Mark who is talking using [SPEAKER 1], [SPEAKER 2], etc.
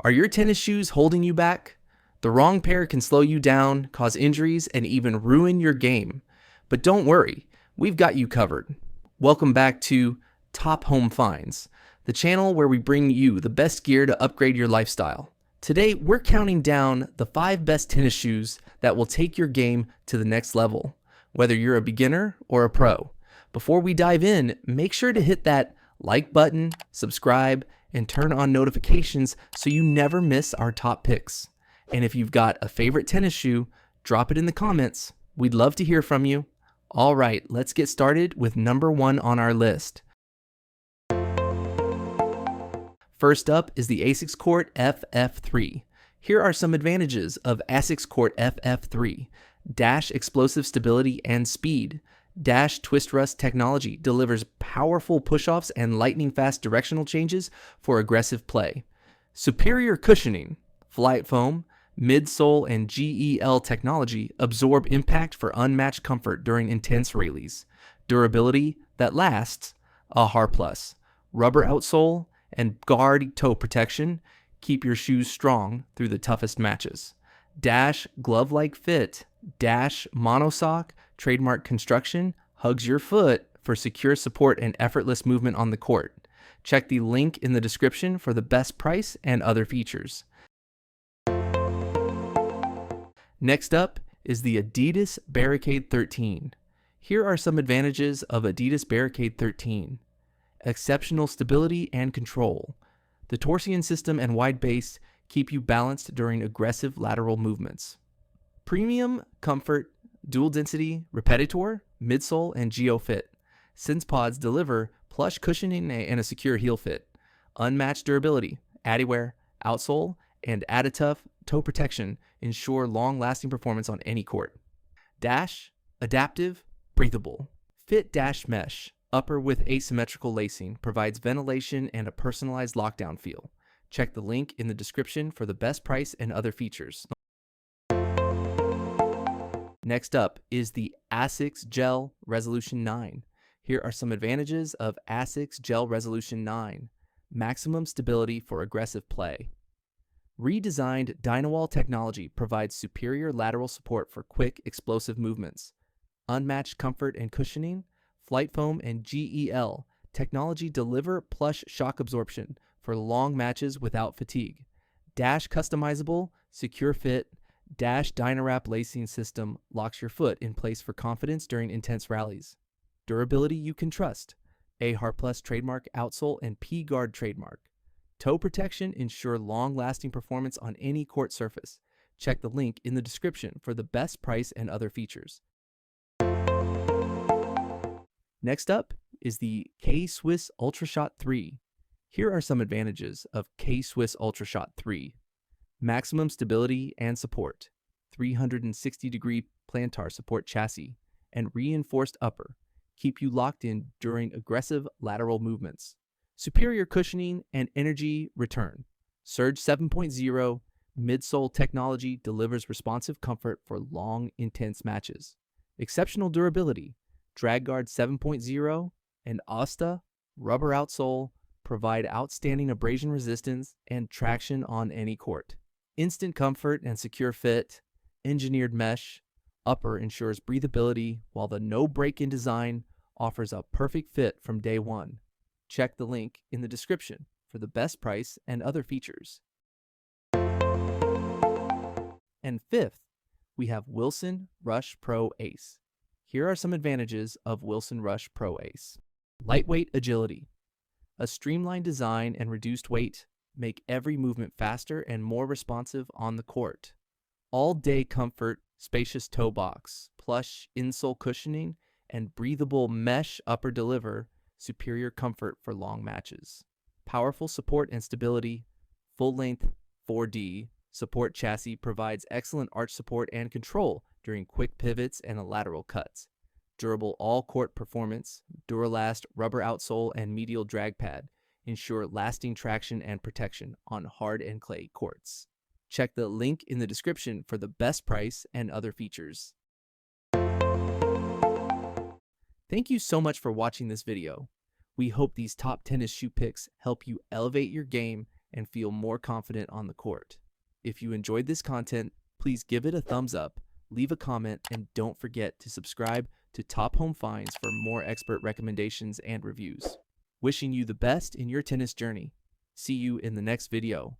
[SPEAKER 1] Are your tennis shoes holding you back? The wrong pair can slow you down, cause injuries, and even ruin your game. But don't worry, we've got you covered. Welcome back to Top Home Finds, the channel where we bring you the best gear to upgrade your lifestyle. Today, we're counting down the 5 best tennis shoes that will take your game to the next level, whether you're a beginner or a pro. Before we dive in, make sure to hit that like button, subscribe, and turn on notifications so you never miss our top picks. And if you've got a favorite tennis shoe, drop it in the comments. We'd love to hear from you. All right, let's get started with number 1 on our list. First up is the Asics Court FF3. Here are some advantages of Asics Court FF3. Dash explosive stability and speed. Dash Twist Rust technology delivers powerful push-offs and lightning-fast directional changes for aggressive play. Superior cushioning. Flight foam, midsole, and GEL technology absorb impact for unmatched comfort during intense rallies. Durability that lasts. AHR Plus. Rubber outsole and guard toe protection keep your shoes strong through the toughest matches. Dash glove-like fit. Dash monosock trademark construction hugs your foot for secure support and effortless movement on the court. Check the link in the description for the best price and other features. Next up is the Adidas Barricade 13. Here are some advantages of Adidas Barricade 13. Exceptional stability and control. The torsion system and wide base keep you balanced during aggressive lateral movements. Premium comfort, dual density, repetitor, midsole, and GeoFit. Sense pods deliver plush cushioning and a secure heel fit. Unmatched durability, Adiwear, outsole, and Aditough toe protection ensure long-lasting performance on any court. Dash, adaptive, breathable. Fit Dash Mesh, upper with asymmetrical lacing, provides ventilation and a personalized lockdown feel. Check the link in the description for the best price and other features. Next up is the Asics Gel Resolution 9. Here are some advantages of Asics Gel Resolution 9. Maximum stability for aggressive play. Redesigned Dynawall technology provides superior lateral support for quick, explosive movements. Unmatched comfort and cushioning. Flight foam and GEL technology deliver plush shock absorption for long matches without fatigue. Dash customizable, secure fit. Dash Dynawrap lacing system locks your foot in place for confidence during intense rallies. Durability you can trust. AHR Plus trademark outsole and P-Guard trademark. Toe protection ensure long-lasting performance on any court surface. Check the link in the description for the best price and other features. Next up is the K-Swiss Ultrashot 3. Here are some advantages of K-Swiss Ultrashot 3. Maximum stability and support, 360-degree plantar support chassis, and reinforced upper keep you locked in during aggressive lateral movements. Superior cushioning and energy return. Surge 7.0 midsole technology delivers responsive comfort for long, intense matches. Exceptional durability. Drag Guard 7.0 and Asta rubber outsole provide outstanding abrasion resistance and traction on any court. Instant comfort and secure fit. Engineered mesh upper ensures breathability, while the no break-in design offers a perfect fit from day one. Check the link in the description for the best price and other features. And fifth, we have Wilson Rush Pro Ace. Here are some advantages of Wilson Rush Pro Ace. Lightweight agility. A streamlined design and reduced weight make every movement faster and more responsive on the court. All-day comfort, spacious toe box, plush insole cushioning, and breathable mesh upper deliver superior comfort for long matches. Powerful support and stability, full-length 4D support chassis provides excellent arch support and control during quick pivots and lateral cuts. Durable all-court performance, Duralast rubber outsole and medial drag pad ensure lasting traction and protection on hard and clay courts. Check the link in the description for the best price and other features. Thank you so much for watching this video. We hope these top tennis shoe picks help you elevate your game and feel more confident on the court. If you enjoyed this content, please give it a thumbs up, leave a comment, and don't forget to subscribe to Top Home Finds for more expert recommendations and reviews. Wishing you the best in your tennis journey. See you in the next video.